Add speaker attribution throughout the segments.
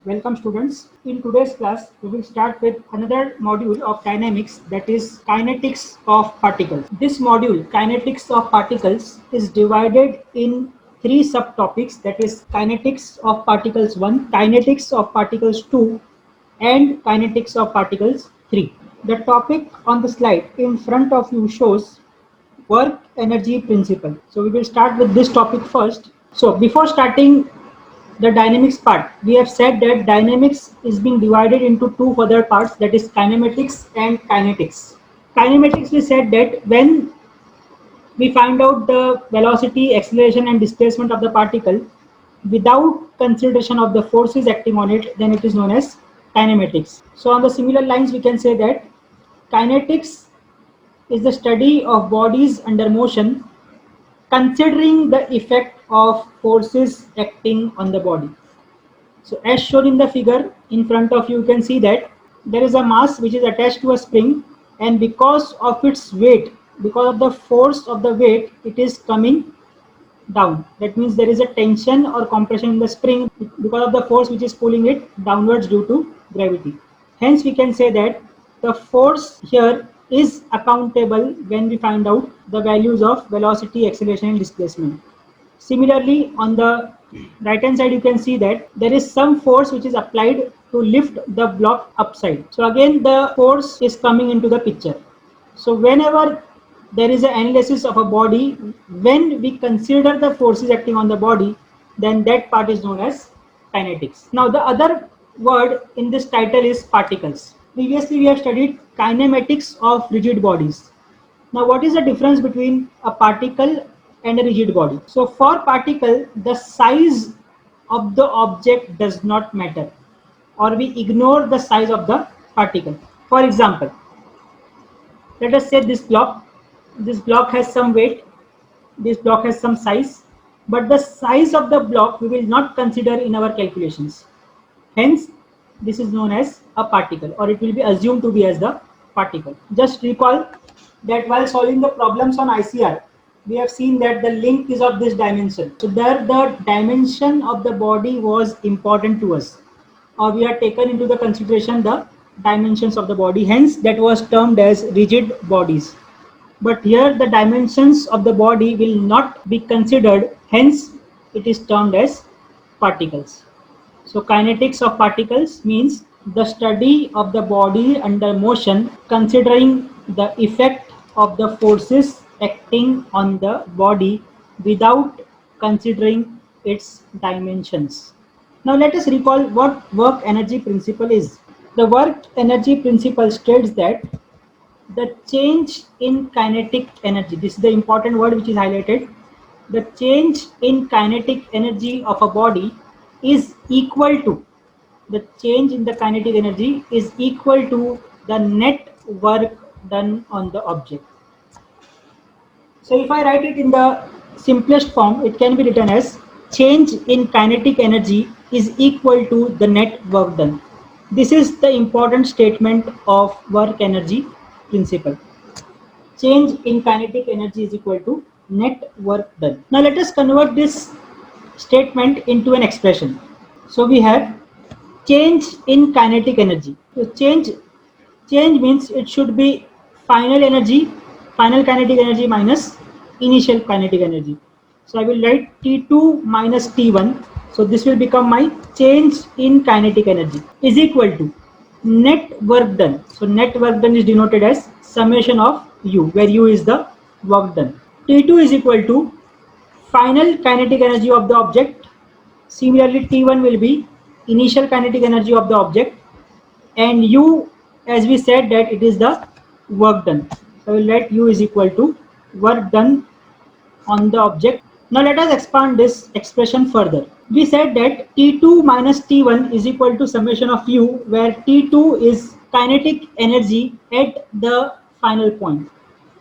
Speaker 1: Welcome students. In today's class, we will start with another module of dynamics, that is kinetics of particles. This module, kinetics of particles, is divided in three subtopics, that is kinetics of particles 1, kinetics of particles 2 and kinetics of particles 3. The topic on the slide in front of you shows work energy principle. So we will start with this topic first. So before starting the dynamics part, we have said that dynamics is being divided into two further parts, that is kinematics and kinetics. Kinematics, we said that when we find out the velocity, acceleration and displacement of the particle without consideration of the forces acting on it, then it is known as kinematics. So on the similar lines, we can say that kinetics is the study of bodies under motion considering the effect of forces acting on the body. So as shown in the figure in front of you, you can see that there is a mass which is attached to a spring, and because of its weight, because of the force of the weight, it is coming down. That means there is a tension or compression in the spring because of the force which is pulling it downwards due to gravity. Hence we can say that the force here is accountable when we find out the values of velocity, acceleration and displacement. Similarly, on the right hand side, you can see that there is some force which is applied to lift the block upside. So again, the force is coming into the picture. So whenever there is an analysis of a body, when we consider the forces acting on the body, then that part is known as kinetics. Now the other word in this title is particles. Previously we have studied kinematics of rigid bodies. Now, what is the difference between a particle and a rigid body? So, for particle, the size of the object does not matter, or we ignore the size of the particle. For example, let us say this block. This block has some weight. This block has some size, but the size of the block we will not consider in our calculations. Hence, this is known as a particle, or it will be assumed to be as the particle. Just recall that while solving the problems on ICR, we have seen that the link is of this dimension. So there the dimension of the body was important to us, or we are taken into the consideration the dimensions of the body. Hence, that was termed as rigid bodies. But here the dimensions of the body will not be considered. Hence, it is termed as particles. So kinetics of particles means the study of the body under motion considering the effect of the forces acting on the body without considering its dimensions. Now let us recall what work energy principle is. The work energy principle states that the change in kinetic energy, this is the important word which is highlighted, the change in kinetic energy of a body is equal to, the change in the kinetic energy is equal to the net work done on the object. So if I write it in the simplest form, it can be written as change in kinetic energy is equal to the net work done. This is the important statement of work energy principle. Change in kinetic energy is equal to net work done. Now let us convert this statement into an expression. So we have change in kinetic energy. So change means it should be final energy, final kinetic energy minus initial kinetic energy. So I will write T2 minus T1. So this will become my change in kinetic energy is equal to net work done. So net work done is denoted as summation of U, where U is the work done. T2 is equal to final kinetic energy of the object. Similarly, T1 will be initial kinetic energy of the object, and U, as we said, that it is the work done. So we will let U is equal to work done on the object. Now let us expand this expression further. We said that T2 minus T1 is equal to summation of U, where T2 is kinetic energy at the final point.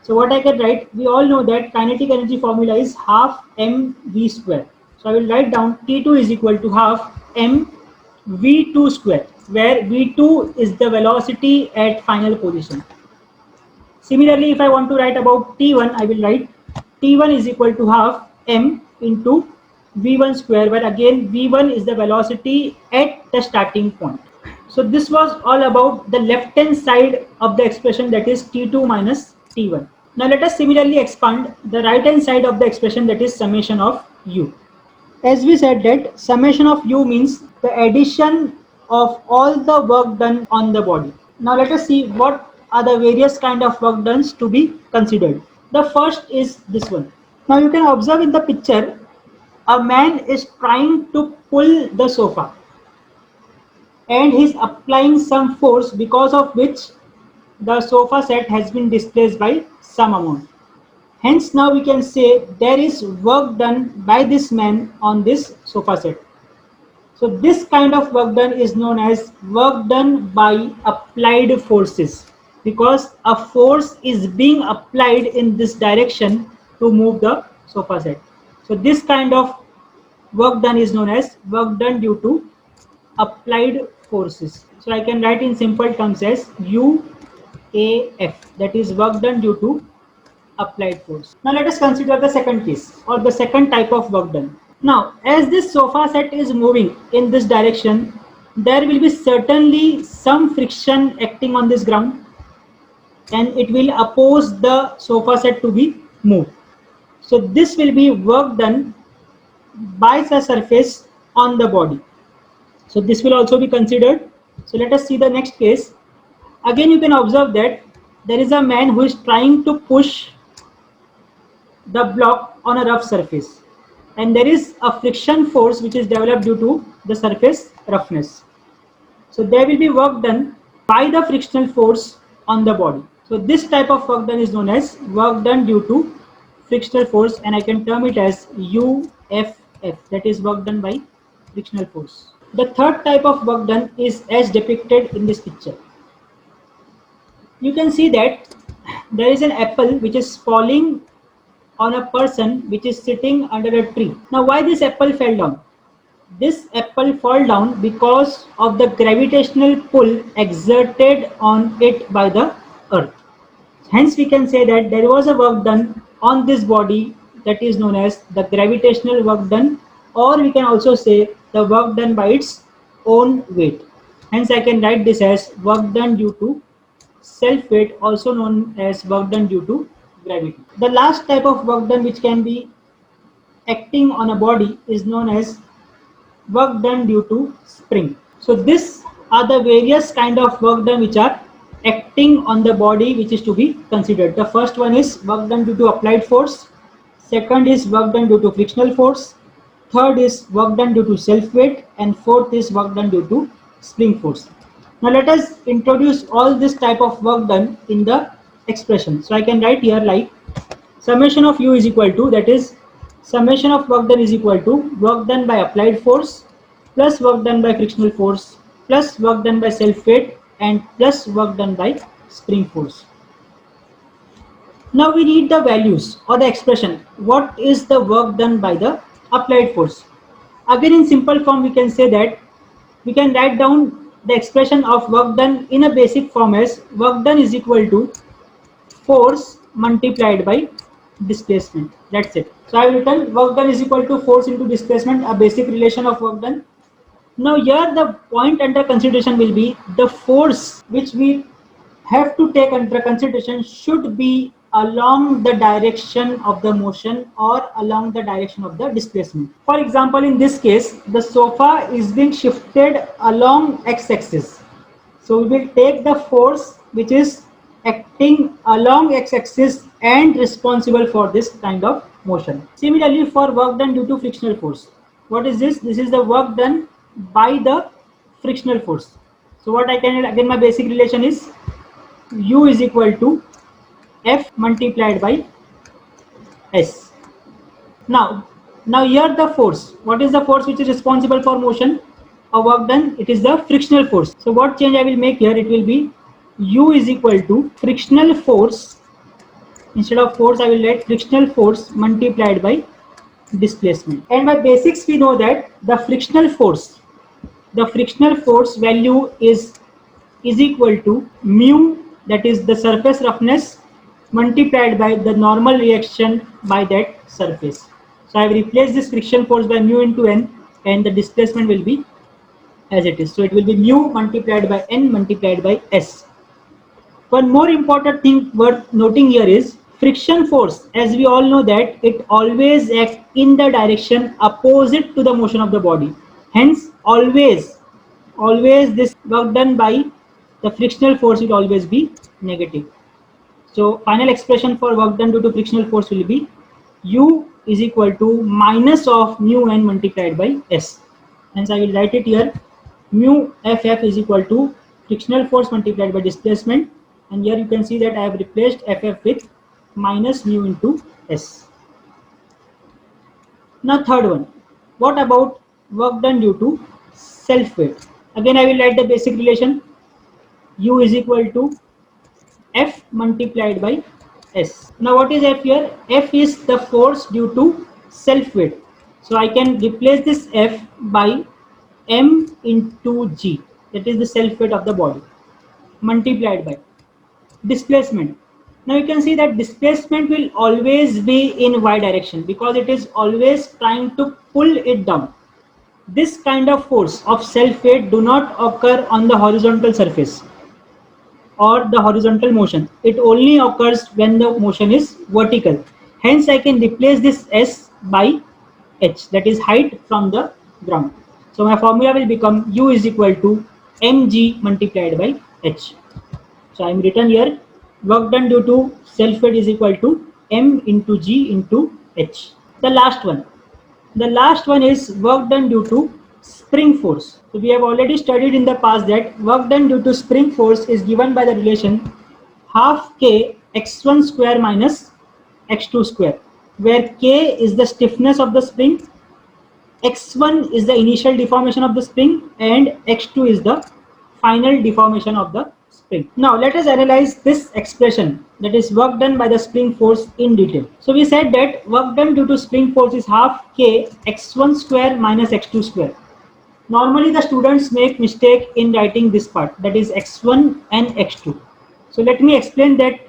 Speaker 1: So what I can write, we all know that kinetic energy formula is half mv square. So I will write down T2 is equal to half mv2 square, where v2 is the velocity at final position. Similarly, if I want to write about T1, I will write T1 is equal to half m into v1 square, where again v1 is the velocity at the starting point. So this was all about the left hand side of the expression, that is t2 minus t1. Now let us similarly expand the right hand side of the expression, that is summation of u. As we said that summation of u means the addition of all the work done on the body. Now let us see what are the various kind of work done to be considered. The first is this one. Now you can observe in the picture, a man is trying to pull the sofa and he is applying some force, because of which the sofa set has been displaced by some amount. Hence now we can say there is work done by this man on this sofa set. So this kind of work done is known as work done by applied forces, because a force is being applied in this direction to move the sofa set. So this kind of work done is known as work done due to applied forces. So I can write in simple terms as UAF, that is work done due to applied force. Now let us consider the second case, or the second type of work done. Now as this sofa set is moving in this direction, there will be certainly some friction acting on this ground, and it will oppose the sofa set to be moved. So this will be work done by the surface on the body. So this will also be considered. So let us see the next case. Again you can observe that there is a man who is trying to push the block on a rough surface, and there is a friction force which is developed due to the surface roughness. So there will be work done by the frictional force on the body. So this type of work done is known as work done due to frictional force, and I can term it as UFF, that is work done by frictional force. The third type of work done is as depicted in this picture. You can see that there is an apple which is falling on a person which is sitting under a tree. Now why this apple fell down? This apple fell down because of the gravitational pull exerted on it by the earth. Hence we can say that there was a work done on this body, that is known as the gravitational work done, or we can also say the work done by its own weight. Hence I can write this as work done due to self weight, also known as work done due to gravity. The last type of work done which can be acting on a body is known as work done due to spring. So these are the various kind of work done which are acting on the body which is to be considered. The first one is work done due to applied force. Second is work done due to frictional force. Third is work done due to self weight, and fourth is work done due to spring force. Now let us introduce all this type of work done in the expression. So I can write here like summation of u is equal to, that is summation of work done is equal to work done by applied force plus work done by frictional force plus work done by self weight and plus work done by spring force. Now we need the values or the expression. What is the work done by the applied force? Again in simple form we can say that we can write down the expression of work done in a basic form as work done is equal to force multiplied by displacement. That's it. So I have written work done is equal to force into displacement, a basic relation of work done. Now here the point under consideration will be the force which we have to take under consideration should be along the direction of the motion or along the direction of the displacement. For example, in this case, the sofa is being shifted along x-axis. So we will take the force which is acting along x-axis and responsible for this kind of motion. Similarly, for work done due to frictional force, what is this? This is the work done by the frictional force. So what I can, again my basic relation is u is equal to F multiplied by S. Now here the force. What is the force which is responsible for motion or work done? It is the frictional force. So what change I will make here? It will be u is equal to frictional force. Instead of force, I will write frictional force multiplied by displacement. And by basics, we know that the frictional force value is equal to mu, that is the surface roughness, multiplied by the normal reaction by that surface. So I have replaced this friction force by mu into n, and the displacement will be as it is. So it will be mu multiplied by n multiplied by s. One more important thing worth noting here is friction force. As we all know that it always acts in the direction opposite to the motion of the body. Hence, always this work done by the frictional force will always be negative. So final expression for work done due to frictional force will be U is equal to minus of mu n multiplied by S. Hence I will write it here, mu Ff is equal to frictional force multiplied by displacement, and here you can see that I have replaced Ff with minus mu into S. Now third one, what about work done due to self weight? Again I will write the basic relation, U is equal to F multiplied by S. Now what is F here? F is the force due to self weight. So I can replace this F by M into G, that is the self weight of the body, multiplied by displacement. Now you can see that displacement will always be in y direction because it is always trying to pull it down. This kind of force of self weight do not occur on the horizontal surface or the horizontal motion. It only occurs when the motion is vertical. Hence I can replace this S by H, that is height from the ground. So my formula will become U is equal to mg multiplied by H. So I am written here, work done due to self weight is equal to m into g into H. The last one is work done due to spring force. So we have already studied in the past that work done due to spring force is given by the relation half k x1 square minus x2 square, where k is the stiffness of the spring, x1 is the initial deformation of the spring, and x2 is the final deformation of the spring. Now let us analyze this expression, that is work done by the spring force, in detail. So we said that work done due to spring force is half k x1 square minus x2 square. Normally the students make mistake in writing this part, that is x1 and x2. So let me explain that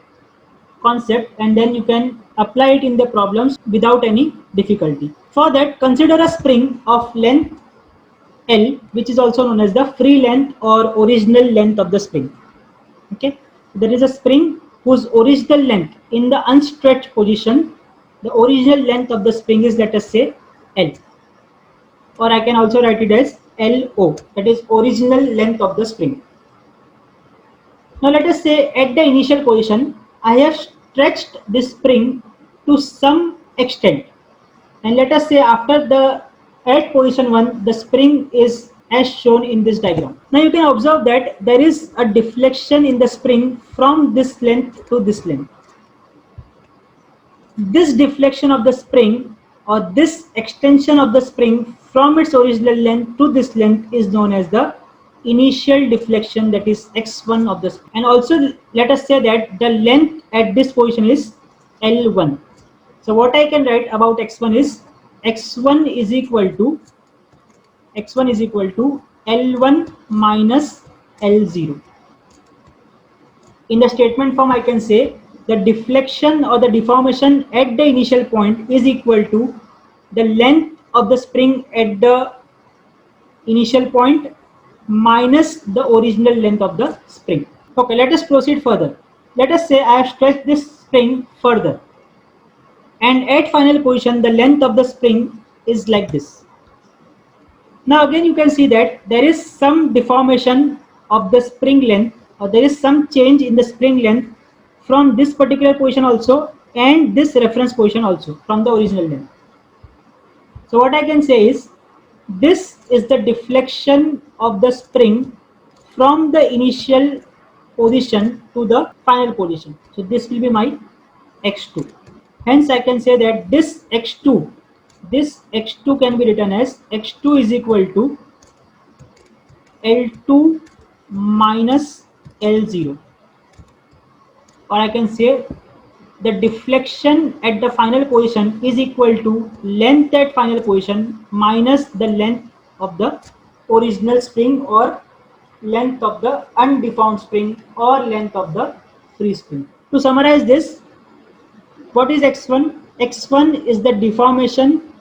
Speaker 1: concept and then you can apply it in the problems without any difficulty. For that, consider a spring of length L, which is also known as the free length or original length of the spring. Okay, there is a spring whose original length in the unstretched position, the original length of the spring is, let us say, L, or I can also write it as LO, that is original length of the spring. Now let us say at the initial position I have stretched this spring to some extent, and let us say after the at position 1 the spring is as shown in this diagram. Now you can observe that there is a deflection in the spring from this length to this length. This deflection of the spring or this extension of the spring from its original length to this length is known as the initial deflection, that is x1 of the spring. And also let us say that the length at this position is L1. So what I can write about x1 is x1 is equal to L1 minus L0. In the statement form I can say the deflection or the deformation at the initial point is equal to the length of the spring at the initial point minus the original length of the spring. Okay, let us proceed further. Let us say I have stretched this spring further, and at final position the length of the spring is like this. Now again you can see that there is some deformation of the spring length, or there is some change in the spring length from this particular position also and this reference position also from the original length. So what I can say is this is the deflection of the spring from the initial position to the final position. So this will be my x2. Hence I can say that this x2 can be written as x2 is equal to L2 minus L0, or I can say the deflection at the final position is equal to length at final position minus the length of the original spring, or length of the undeformed spring, or length of the free spring. To summarize this, what is x1? x1 is the deformation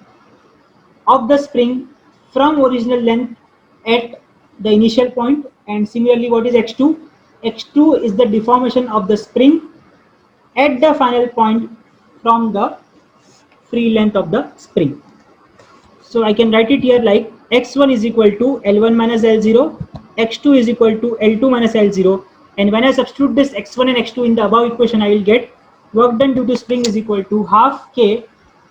Speaker 1: of the spring from original length at the initial point. And similarly, what is x2? x2 is the deformation of the spring at the final point from the free length of the spring. So I can write it here like x1 is equal to L1 minus L0, x2 is equal to L2 minus L0, and when I substitute this x1 and x2 in the above equation, I will get work done due to spring is equal to half k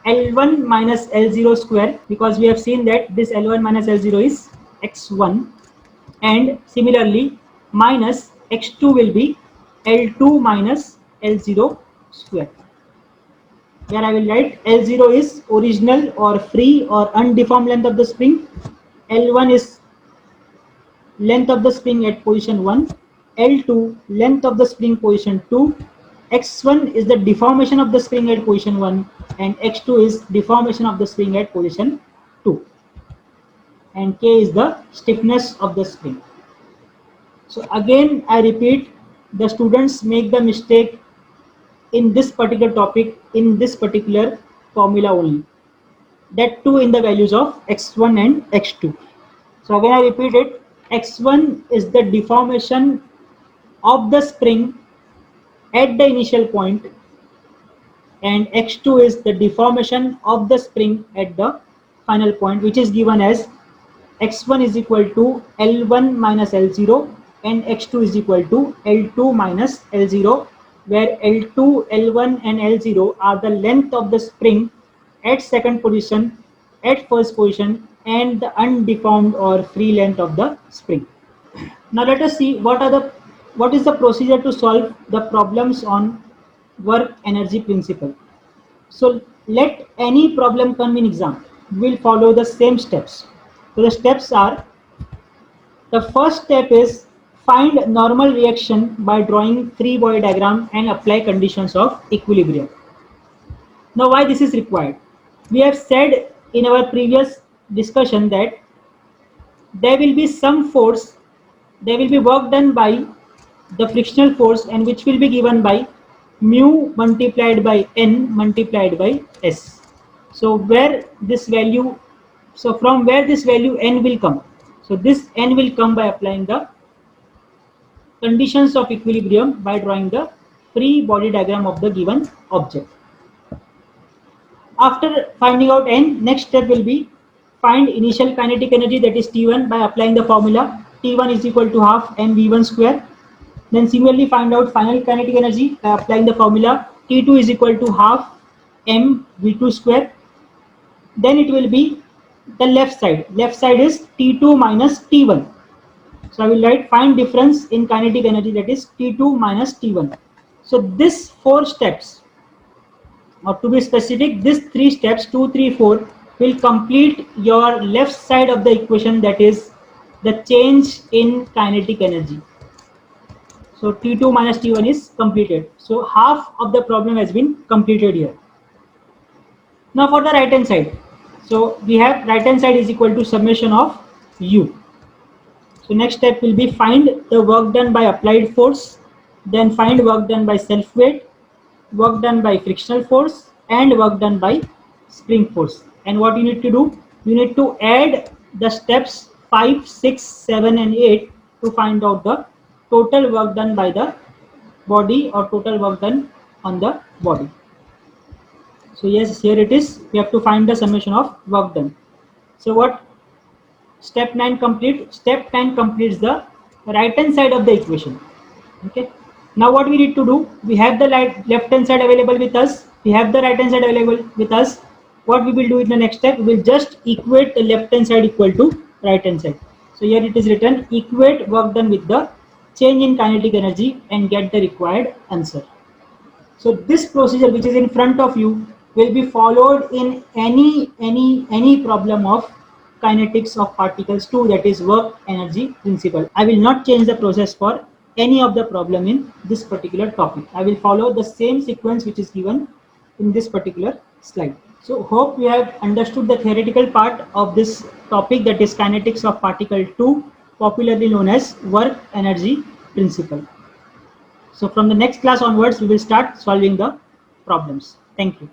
Speaker 1: L1 minus L0 square, because we have seen that this L1 minus L0 is x1, and similarly minus x2 will be L2 minus L0 square, where I will write L0 is original or free or undeformed length of the spring, L1 is length of the spring at position 1, L2 length of the spring position 2, x1 is the deformation of the spring at position 1, and x2 is deformation of the spring at position 2, and k is the stiffness of the spring. So again I repeat, the students make the mistake in this particular topic, in this particular formula only, that too in the values of x1 and x2. So again I repeat it, x1 is the deformation of the spring at the initial point, and x2 is the deformation of the spring at the final point, which is given as x1 is equal to L1 minus L0 and x2 is equal to L2 minus L0, where L2, L1 and L0 are the length of the spring at second position, at first position, and the undeformed or free length of the spring. Now let us see what is the procedure to solve the problems on work energy principle. So let any problem come in exam, we will follow the same steps. So the steps are, the first step is find normal reaction by drawing free body diagram and apply conditions of equilibrium. Now why this is required? We have said in our previous discussion that there will be some force, there will be work done by the frictional force, and which will be given by mu multiplied by n multiplied by s. So where this value, so from where this value n will come? So this n will come by applying the conditions of equilibrium by drawing the free body diagram of the given object. After finding out n, next step will be find initial kinetic energy, that is T1, by applying the formula T1 is equal to half mv1 square. Then similarly find out final kinetic energy by applying the formula T2 is equal to half mv2 square. Then it will be the left side. Left side is T2 minus T1. So I will write find difference in kinetic energy, that is T2 minus T1. So this 4 steps, or to be specific, these 3 steps 2, 3, 4 will complete your left side of the equation, that is the change in kinetic energy. So T2 minus T1 is completed. So half of the problem has been completed here. Now for the right hand side, so we have right hand side is equal to summation of u. So next step will be find the work done by applied force, then find work done by self weight, work done by frictional force, and work done by spring force. And what you need to do, you need to add the steps 5, 6, 7 and 8 to find out the total work done by the body, or total work done on the body. So yes, here it is, we have to find the summation of work done. So what step 9 complete? Step 9 completes the right hand side of the equation. Okay. Now what we need to do, we have the left hand side available with us, we have the right hand side available with us. What we will do in the next step, we will just equate the left hand side equal to right hand side. So here it is written, equate work done with the change in kinetic energy and get the required answer. So this procedure which is in front of you will be followed in any problem of kinetics of particles 2, that is work energy principle. I will not change the process for any of the problem in this particular topic. I will follow the same sequence which is given in this particular slide. So hope you have understood the theoretical part of this topic, that is kinetics of particle 2, popularly known as work energy principle. So from the next class onwards, we will start solving the problems. Thank you.